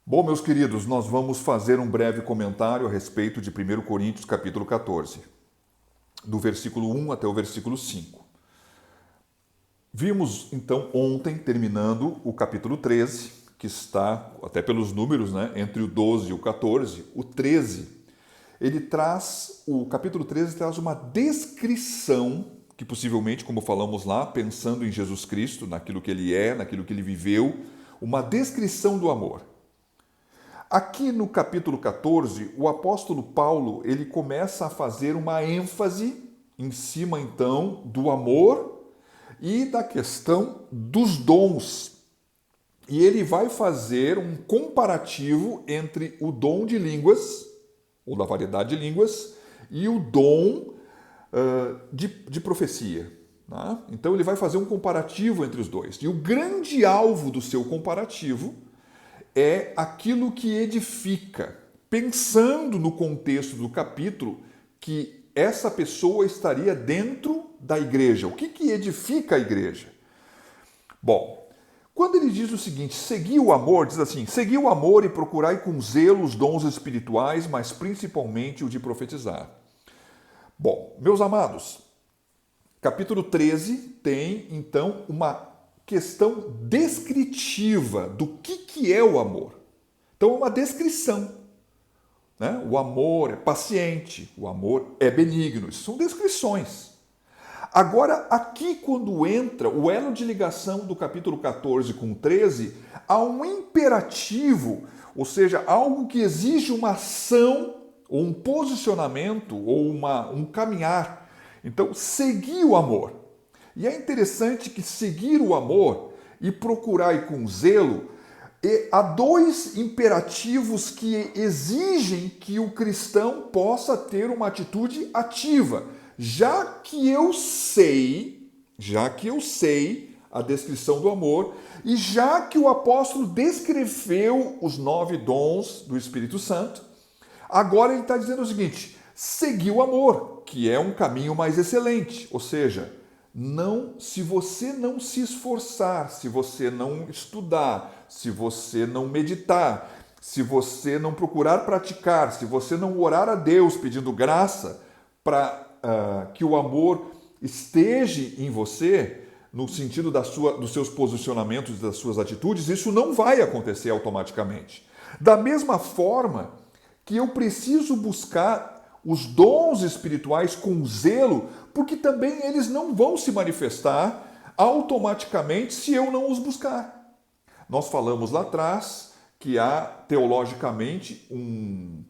Bom, meus queridos, nós vamos fazer um breve comentário a respeito de 1 Coríntios, capítulo 14, do versículo 1 até o versículo 5. Vimos, então, ontem, terminando o capítulo 13, que está, até pelos números, entre o 12 e o 14, o 13, o capítulo 13 traz uma descrição, que possivelmente, como falamos lá, pensando em Jesus Cristo, naquilo que ele é, naquilo que ele viveu, uma descrição do amor. Aqui no capítulo 14, o apóstolo Paulo ele começa a fazer uma ênfase em cima então do amor e da questão dos dons. E ele vai fazer um comparativo entre o dom de línguas, ou da variedade de línguas, e o dom de profecia. Né? Então ele vai fazer um comparativo entre os dois. E o grande alvo do seu comparativo é aquilo que edifica, pensando no contexto do capítulo que essa pessoa estaria dentro da igreja. O que edifica a igreja? Bom, quando ele diz o seguinte, segui o amor, diz assim, segui o amor e procurai com zelo os dons espirituais, mas principalmente o de profetizar. Bom, meus amados, capítulo 13 tem então uma questão descritiva do que é o amor. Então é uma descrição. Né? O amor é paciente, o amor é benigno. Isso são descrições. Agora, aqui quando entra o elo de ligação do capítulo 14 com o 13, há um imperativo, ou seja, algo que exige uma ação, ou um posicionamento, ou um caminhar. Então, seguir o amor. E é interessante que seguir o amor e procurar com zelo, há dois imperativos que exigem que o cristão possa ter uma atitude ativa. Já que eu sei a descrição do amor, e já que o apóstolo descreveu os 9 dons do Espírito Santo, agora ele está dizendo o seguinte, seguir o amor, que é um caminho mais excelente, ou seja, se você não se esforçar, se você não estudar, se você não meditar, se você não procurar praticar, se você não orar a Deus pedindo graça para que o amor esteja em você, no sentido dos seus posicionamentos, das suas atitudes, isso não vai acontecer automaticamente. Da mesma forma que eu preciso buscar os dons espirituais com zelo, porque também eles não vão se manifestar automaticamente se eu não os buscar. Nós falamos lá atrás que há teologicamente um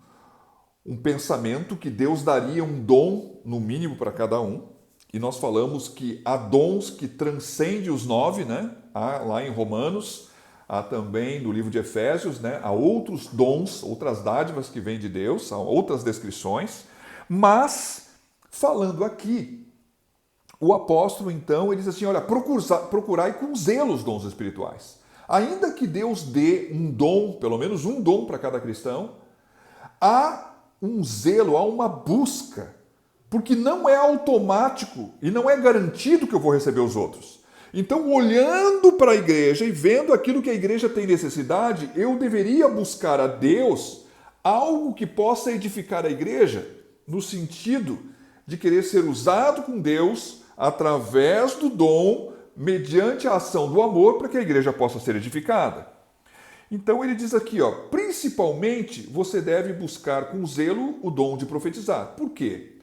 pensamento que Deus daria um dom, no mínimo, para cada um, e nós falamos que há dons que transcendem os 9, né? Há lá em Romanos, há também no livro de Efésios, né? Há outros dons, outras dádivas que vêm de Deus, há outras descrições, mas falando aqui, o apóstolo então, ele diz assim, olha, procurai com zelo os dons espirituais. Ainda que Deus dê um dom, pelo menos um dom para cada cristão, há um zelo, há uma busca, porque não é automático e não é garantido que eu vou receber os outros. Então, olhando para a igreja e vendo aquilo que a igreja tem necessidade, eu deveria buscar a Deus algo que possa edificar a igreja, no sentido de querer ser usado com Deus através do dom, mediante a ação do amor, para que a igreja possa ser edificada. Então ele diz aqui, principalmente você deve buscar com zelo o dom de profetizar. Por quê?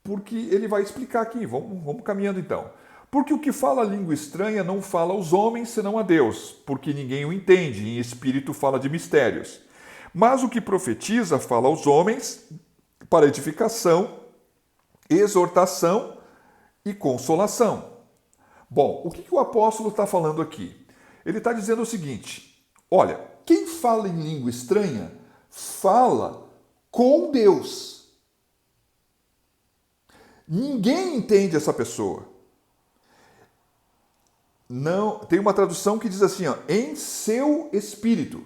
Porque ele vai explicar aqui, vamos caminhando então. Porque o que fala língua estranha não fala aos homens, senão a Deus, porque ninguém o entende, em espírito fala de mistérios. Mas o que profetiza fala aos homens para edificação, exortação e consolação. Bom, o que o apóstolo está falando aqui? Ele está dizendo o seguinte, olha, quem fala em língua estranha, fala com Deus. Ninguém entende essa pessoa. Não, tem uma tradução que diz assim, em seu espírito.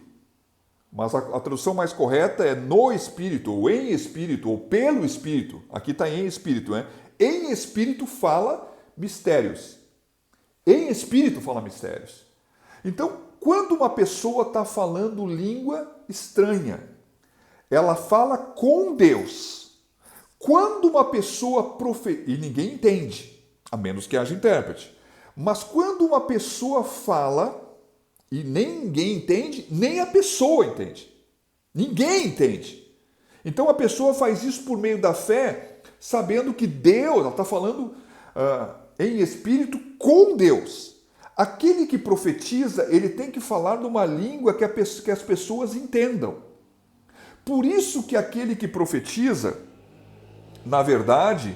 Mas a tradução mais correta é no espírito, ou em espírito, ou pelo espírito. Aqui está em espírito, né? Em espírito fala mistérios. Em espírito fala mistérios. Então, quando uma pessoa está falando língua estranha, ela fala com Deus. Quando uma pessoa e ninguém entende, a menos que haja intérprete. Mas quando uma pessoa fala e nem ninguém entende, nem a pessoa entende. Ninguém entende. Então a pessoa faz isso por meio da fé, sabendo que Deus, ela está falando em espírito com Deus. Aquele que profetiza, ele tem que falar numa língua que as pessoas entendam. Por isso que aquele que profetiza, na verdade,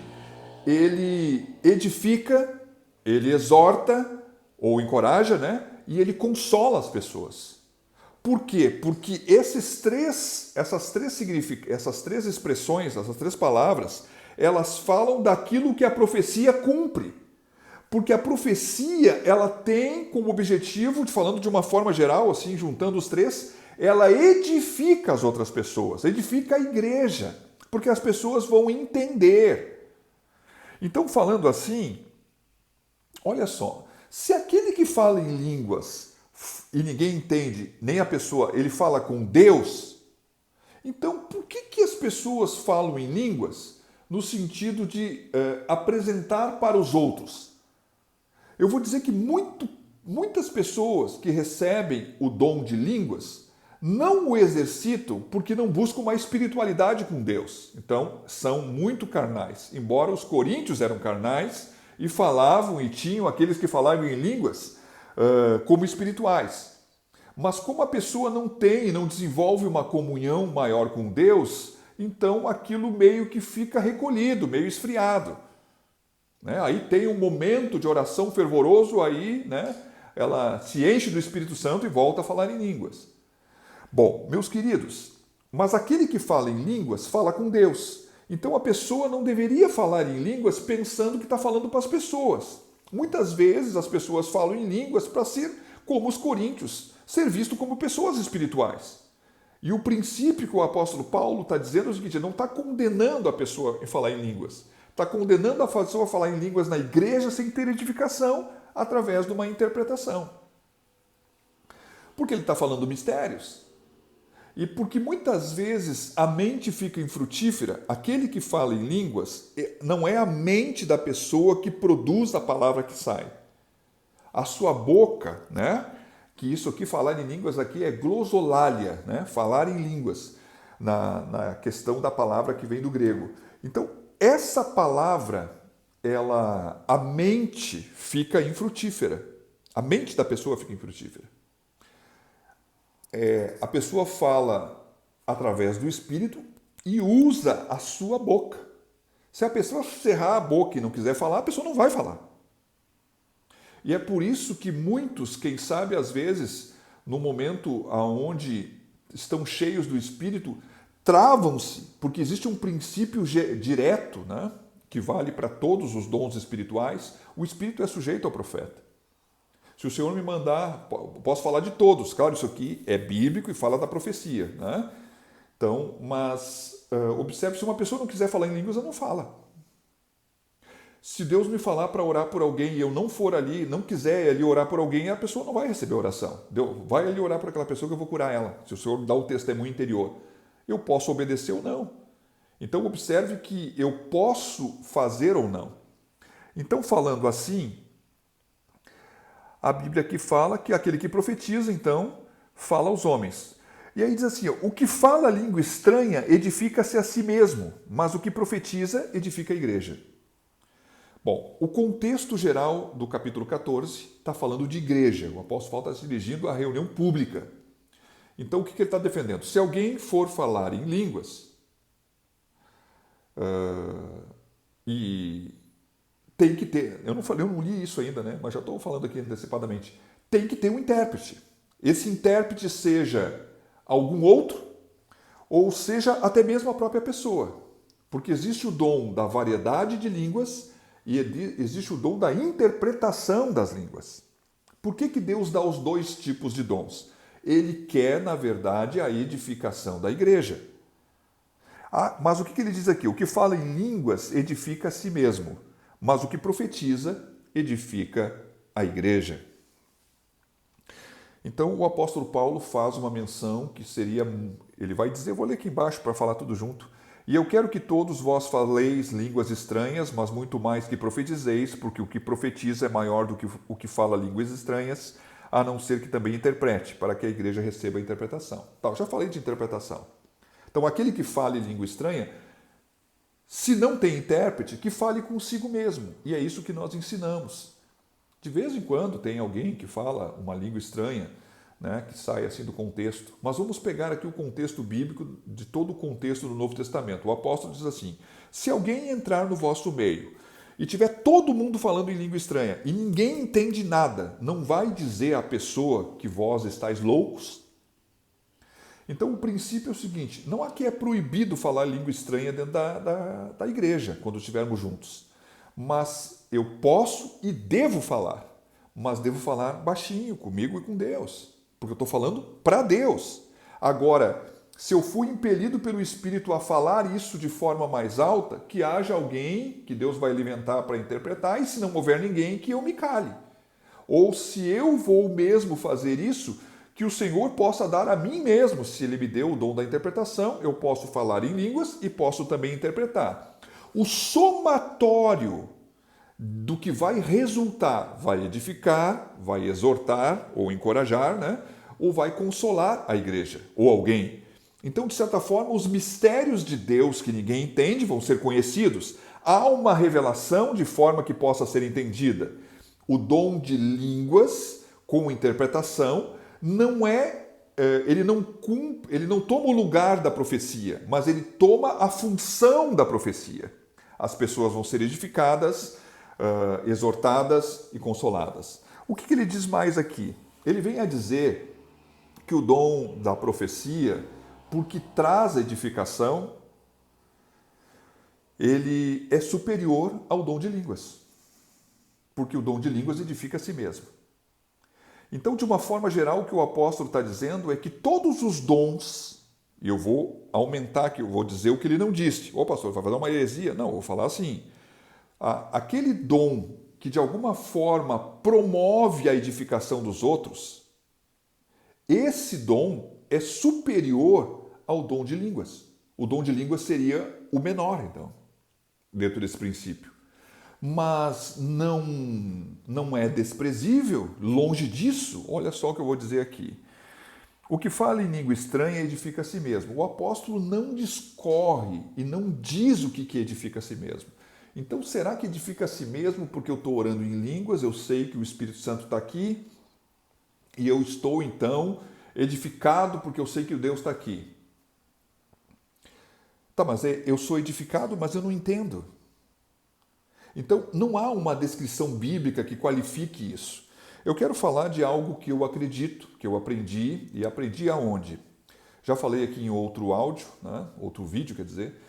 ele edifica, ele exorta ou encoraja, né? E ele consola as pessoas. Por quê? Porque essas três expressões, essas três palavras, elas falam daquilo que a profecia cumpre. Porque a profecia, ela tem como objetivo, falando de uma forma geral, assim, juntando os três, ela edifica as outras pessoas, edifica a igreja, porque as pessoas vão entender. Então, falando assim, olha só, se aquele que fala em línguas e ninguém entende, nem a pessoa, ele fala com Deus, então por que as pessoas falam em línguas no sentido de apresentar para os outros? Eu vou dizer que muitas pessoas que recebem o dom de línguas não o exercitam porque não buscam uma espiritualidade com Deus. Então, são muito carnais. Embora os coríntios eram carnais e falavam e tinham aqueles que falavam em línguas como espirituais. Mas como a pessoa não tem, não desenvolve uma comunhão maior com Deus, então aquilo meio que fica recolhido, meio esfriado. Né? Aí tem um momento de oração fervoroso, aí né, ela se enche do Espírito Santo e volta a falar em línguas. Bom, meus queridos, mas aquele que fala em línguas fala com Deus. Então a pessoa não deveria falar em línguas pensando que está falando para as pessoas. Muitas vezes as pessoas falam em línguas para ser como os coríntios, ser visto como pessoas espirituais. E o princípio que o apóstolo Paulo está dizendo é o seguinte, ele não está condenando a pessoa em falar em línguas. Está condenando a pessoa a falar em línguas na igreja sem ter edificação através de uma interpretação. Porque ele está falando mistérios. E porque muitas vezes a mente fica infrutífera, aquele que fala em línguas não é a mente da pessoa que produz a palavra que sai. A sua boca, né? Que isso aqui, falar em línguas aqui é glosolalia, né? Falar em línguas, na questão da palavra que vem do grego. Então, essa palavra, a mente fica infrutífera. A mente da pessoa fica infrutífera. A pessoa fala através do Espírito e usa a sua boca. Se a pessoa cerrar a boca e não quiser falar, a pessoa não vai falar. E é por isso que muitos, quem sabe às vezes, no momento onde estão cheios do Espírito, travam-se, porque existe um princípio direto, né, que vale para todos os dons espirituais. O Espírito é sujeito ao profeta. Se o Senhor me mandar, posso falar de todos. Claro, isso aqui é bíblico e fala da profecia. Né? Então, mas observe, se uma pessoa não quiser falar em línguas, ela não fala. Se Deus me falar para orar por alguém e eu não for ali, não quiser ali orar por alguém, a pessoa não vai receber oração. Deus vai ali orar por aquela pessoa que eu vou curar ela. Se o Senhor dá o testemunho interior, eu posso obedecer ou não. Então, observe que eu posso fazer ou não. Então, falando assim, a Bíblia aqui fala que aquele que profetiza, então, fala aos homens. E aí diz assim, o que fala a língua estranha edifica-se a si mesmo, mas o que profetiza edifica a igreja. Bom, o contexto geral do capítulo 14 está falando de igreja. O apóstolo Paulo está se dirigindo à reunião pública. Então, o que ele está defendendo? Se alguém for falar em línguas, e tem que ter, eu não li isso ainda, né? Mas já estou falando aqui antecipadamente, tem que ter um intérprete. Esse intérprete seja algum outro, ou seja até mesmo a própria pessoa. Porque existe o dom da variedade de línguas e existe o dom da interpretação das línguas. Por que Deus dá os dois tipos de dons? Ele quer, na verdade, a edificação da igreja. Mas o que ele diz aqui? O que fala em línguas edifica a si mesmo, mas o que profetiza edifica a igreja. Então o apóstolo Paulo faz uma menção que seria, ele vai dizer, vou ler aqui embaixo para falar tudo junto. E eu quero que todos vós faleis línguas estranhas, mas muito mais que profetizeis, porque o que profetiza é maior do que o que fala línguas estranhas, a não ser que também interprete, para que a igreja receba a interpretação. Tá, já falei de interpretação. Então aquele que fale língua estranha, se não tem intérprete, que fale consigo mesmo. E é isso que nós ensinamos. De vez em quando tem alguém que fala uma língua estranha, né, que sai assim do contexto. Mas vamos pegar aqui o contexto bíblico de todo o contexto do Novo Testamento. O apóstolo diz assim: se alguém entrar no vosso meio e tiver todo mundo falando em língua estranha e ninguém entende nada, não vai dizer à pessoa que vós estáis loucos? Então o princípio é o seguinte: não é que é proibido falar língua estranha dentro da igreja, quando estivermos juntos. Mas eu posso e devo falar. Mas devo falar baixinho, comigo e com Deus. Porque eu estou falando para Deus. Agora, se eu fui impelido pelo Espírito a falar isso de forma mais alta, que haja alguém que Deus vai alimentar para interpretar, e se não houver ninguém, que eu me cale. Ou se eu vou mesmo fazer isso, que o Senhor possa dar a mim mesmo, se Ele me deu o dom da interpretação, eu posso falar em línguas e posso também interpretar. O somatório do que vai resultar, vai edificar, vai exortar ou encorajar, né? Ou vai consolar a igreja ou alguém. Então, de certa forma, os mistérios de Deus que ninguém entende vão ser conhecidos. Há uma revelação de forma que possa ser entendida. O dom de línguas com interpretação não ele não toma o lugar da profecia, mas ele toma a função da profecia. As pessoas vão ser edificadas, exortadas e consoladas. O que ele diz mais aqui? Ele vem a dizer que o dom da profecia, porque traz edificação, ele é superior ao dom de línguas. Porque o dom de línguas edifica a si mesmo. Então, de uma forma geral, o que o apóstolo está dizendo é que todos os dons, e eu vou aumentar aqui, eu vou dizer o que ele não disse. Ô pastor, vai fazer uma heresia? Não, eu vou falar assim. Aquele dom que de alguma forma promove a edificação dos outros, esse dom é superior ao dom de línguas. O dom de línguas seria o menor, então, dentro desse princípio. Mas não é desprezível, longe disso. Olha só o que eu vou dizer aqui. O que fala em língua estranha edifica a si mesmo. O apóstolo não discorre e não diz o que edifica a si mesmo. Então, será que edifica a si mesmo porque eu estou orando em línguas, eu sei que o Espírito Santo está aqui e eu estou, então, edificado porque eu sei que o Deus está aqui? Tá, mas eu sou edificado, mas eu não entendo. Então, não há uma descrição bíblica que qualifique isso. Eu quero falar de algo que eu acredito, que eu aprendi, e aprendi aonde? Já falei aqui em outro áudio, né? Outro vídeo, quer dizer.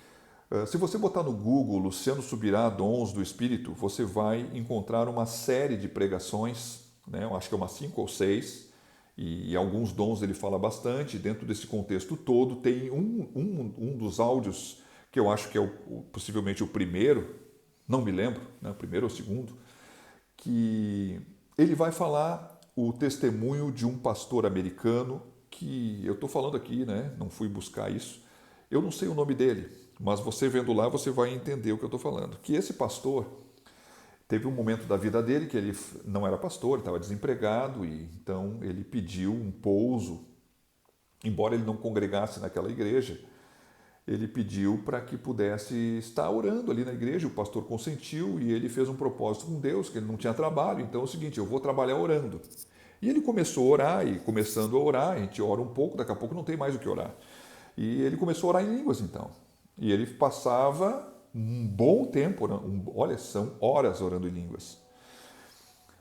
Se você botar no Google Luciano Subirá Dons do Espírito, você vai encontrar uma série de pregações, né? Eu acho que é umas 5 ou 6, e alguns dons ele fala bastante. Dentro desse contexto todo, tem um dos áudios que eu acho que é possivelmente o primeiro, não me lembro, né, o primeiro ou o segundo, que ele vai falar o testemunho de um pastor americano que eu estou falando aqui, né, não fui buscar isso, eu não sei o nome dele, mas você vendo lá você vai entender o que eu estou falando. Que esse pastor teve um momento da vida dele que ele não era pastor, ele estava desempregado e então ele pediu um pouso, embora ele não congregasse naquela igreja. Ele pediu para que pudesse estar orando ali na igreja, o pastor consentiu e ele fez um propósito com Deus, que ele não tinha trabalho, então é o seguinte, eu vou trabalhar orando. E ele começou a orar, e começando a orar, a gente ora um pouco, daqui a pouco não tem mais o que orar. E ele começou a orar em línguas então. E ele passava um bom tempo orando, olha, são horas orando em línguas.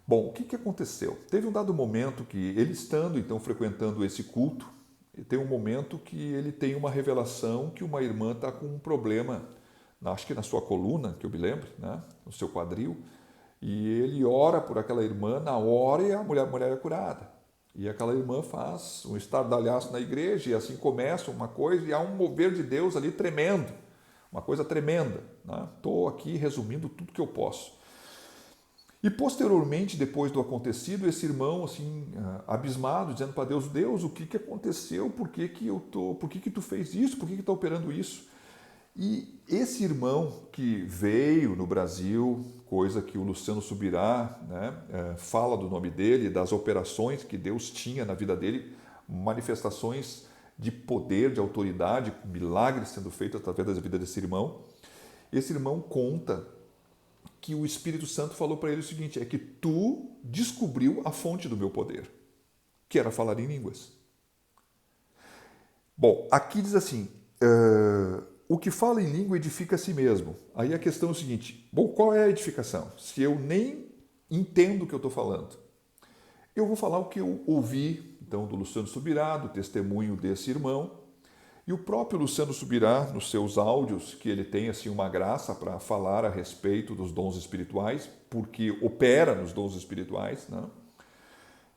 Bom, o que aconteceu? Teve um dado momento que ele estando então frequentando esse culto, tem um momento que ele tem uma revelação que uma irmã está com um problema, acho que na sua coluna, que eu me lembro, né? No seu quadril, e ele ora por aquela irmã na hora e a mulher é curada. E aquela irmã faz um estardalhaço na igreja e assim começa uma coisa e há um mover de Deus ali tremendo, uma coisa tremenda. Estou aqui resumindo tudo que eu posso. E posteriormente, depois do acontecido, esse irmão, assim, abismado, dizendo para Deus: Deus, o que que aconteceu? Por que tu fez isso? Por que que está operando isso? E esse irmão que veio no Brasil, coisa que o Luciano Subirá, né, fala do nome dele, das operações que Deus tinha na vida dele, manifestações de poder, de autoridade, milagres sendo feitos através da vida desse irmão. Esse irmão conta que o Espírito Santo falou para ele o seguinte: é que tu descobriu a fonte do meu poder, que era falar em línguas. Bom, aqui diz assim, o que fala em língua edifica a si mesmo. Aí a questão é o seguinte, bom, qual é a edificação? Se eu nem entendo o que eu estou falando, eu vou falar o que eu ouvi, então, do Luciano Subirá, do testemunho desse irmão, e o próprio Luciano Subirá, nos seus áudios, que ele tem assim uma graça para falar a respeito dos dons espirituais, porque opera nos dons espirituais, né?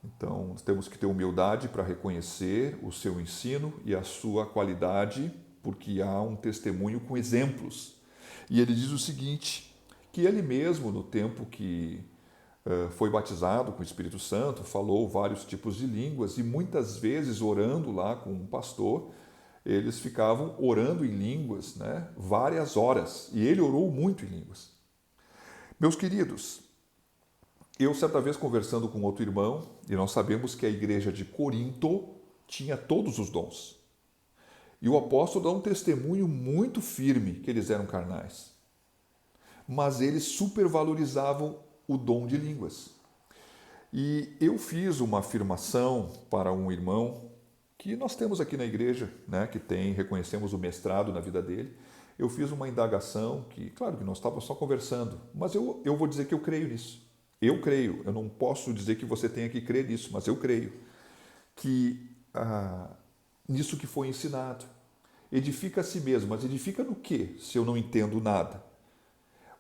Então, nós temos que ter humildade para reconhecer o seu ensino e a sua qualidade, porque há um testemunho com exemplos. E ele diz o seguinte, que ele mesmo, no tempo que foi batizado com o Espírito Santo, falou vários tipos de línguas e muitas vezes orando lá com um pastor, eles ficavam orando em línguas, né, várias horas, e ele orou muito em línguas. Meus queridos, eu certa vez conversando com outro irmão, e nós sabemos que a igreja de Corinto tinha todos os dons. E o apóstolo dá um testemunho muito firme que eles eram carnais. Mas eles supervalorizavam o dom de línguas. E eu fiz uma afirmação para um irmão que nós temos aqui na igreja, né, que reconhecemos o mestrado na vida dele. Eu fiz uma indagação que, claro que nós estávamos só conversando, mas eu vou dizer que eu creio nisso. Eu creio, eu não posso dizer que você tenha que crer nisso, mas eu creio que nisso que foi ensinado. Edifica a si mesmo, mas edifica no quê, se eu não entendo nada?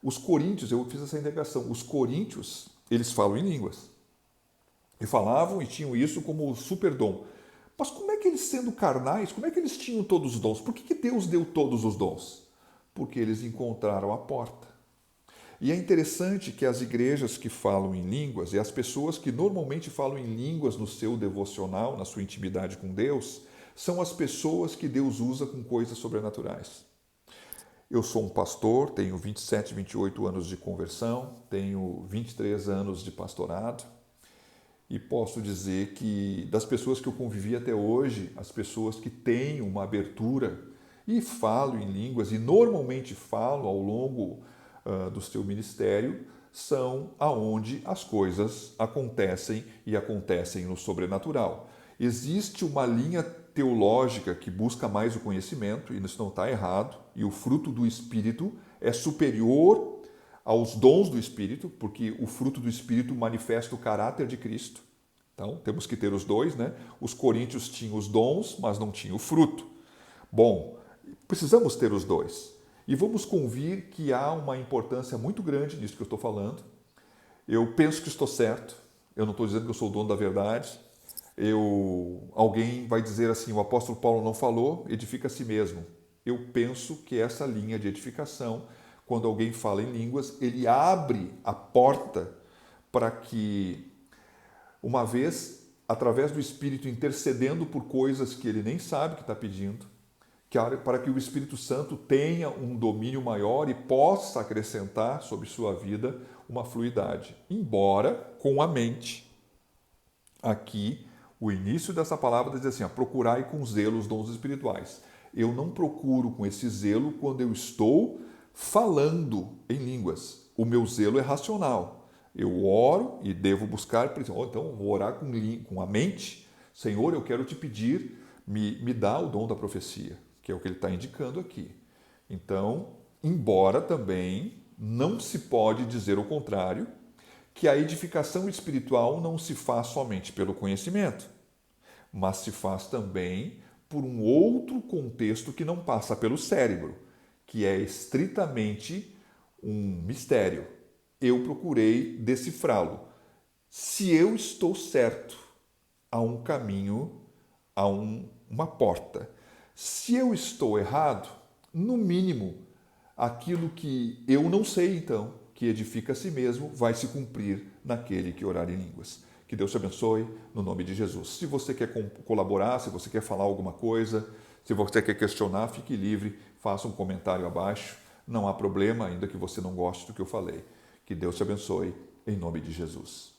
Os coríntios, eu fiz essa indagação, os coríntios, eles falam em línguas. E falavam e tinham isso como super dom. Mas como é que eles, sendo carnais, como é que eles tinham todos os dons? Por que Deus deu todos os dons? Porque eles encontraram a porta. E é interessante que as igrejas que falam em línguas e as pessoas que normalmente falam em línguas no seu devocional, na sua intimidade com Deus, são as pessoas que Deus usa com coisas sobrenaturais. Eu sou um pastor, tenho 27, 28 anos de conversão, tenho 23 anos de pastorado e posso dizer que das pessoas que eu convivi até hoje, as pessoas que têm uma abertura e falam em línguas e normalmente falam ao longo do seu ministério, são aonde as coisas acontecem e acontecem no sobrenatural. Existe uma linha teológica que busca mais o conhecimento, e isso não está errado, e o fruto do Espírito é superior aos dons do Espírito, porque o fruto do Espírito manifesta o caráter de Cristo. Então, temos que ter os dois, né? Os coríntios tinham os dons, mas não tinham o fruto. Bom, precisamos ter os dois. E vamos convir que há uma importância muito grande nisso que eu estou falando. Eu penso que estou certo, eu não estou dizendo que eu sou o dono da verdade. Alguém vai dizer assim, o apóstolo Paulo não falou, edifica a si mesmo. Eu penso que essa linha de edificação, quando alguém fala em línguas, ele abre a porta para que, uma vez, através do Espírito intercedendo por coisas que ele nem sabe que está pedindo, para que o Espírito Santo tenha um domínio maior e possa acrescentar sobre sua vida uma fluidade. Embora com a mente, aqui, o início dessa palavra diz assim, procurai com zelo os dons espirituais. Eu não procuro com esse zelo quando eu estou falando em línguas. O meu zelo é racional. Eu oro e devo buscar, então vou orar com a mente. Senhor, eu quero te pedir, me dá o dom da profecia, que é o que ele está indicando aqui. Então, embora também não se pode dizer o contrário, que a edificação espiritual não se faz somente pelo conhecimento, mas se faz também por um outro contexto que não passa pelo cérebro, que é estritamente um mistério. Eu procurei decifrá-lo. Se eu estou certo, há um caminho, há uma porta. Se eu estou errado, no mínimo, aquilo que eu não sei então, que edifica a si mesmo vai se cumprir naquele que orar em línguas. Que Deus te abençoe, no nome de Jesus. Se você quer colaborar, se você quer falar alguma coisa, se você quer questionar, fique livre, faça um comentário abaixo. Não há problema, ainda que você não goste do que eu falei. Que Deus te abençoe, em nome de Jesus.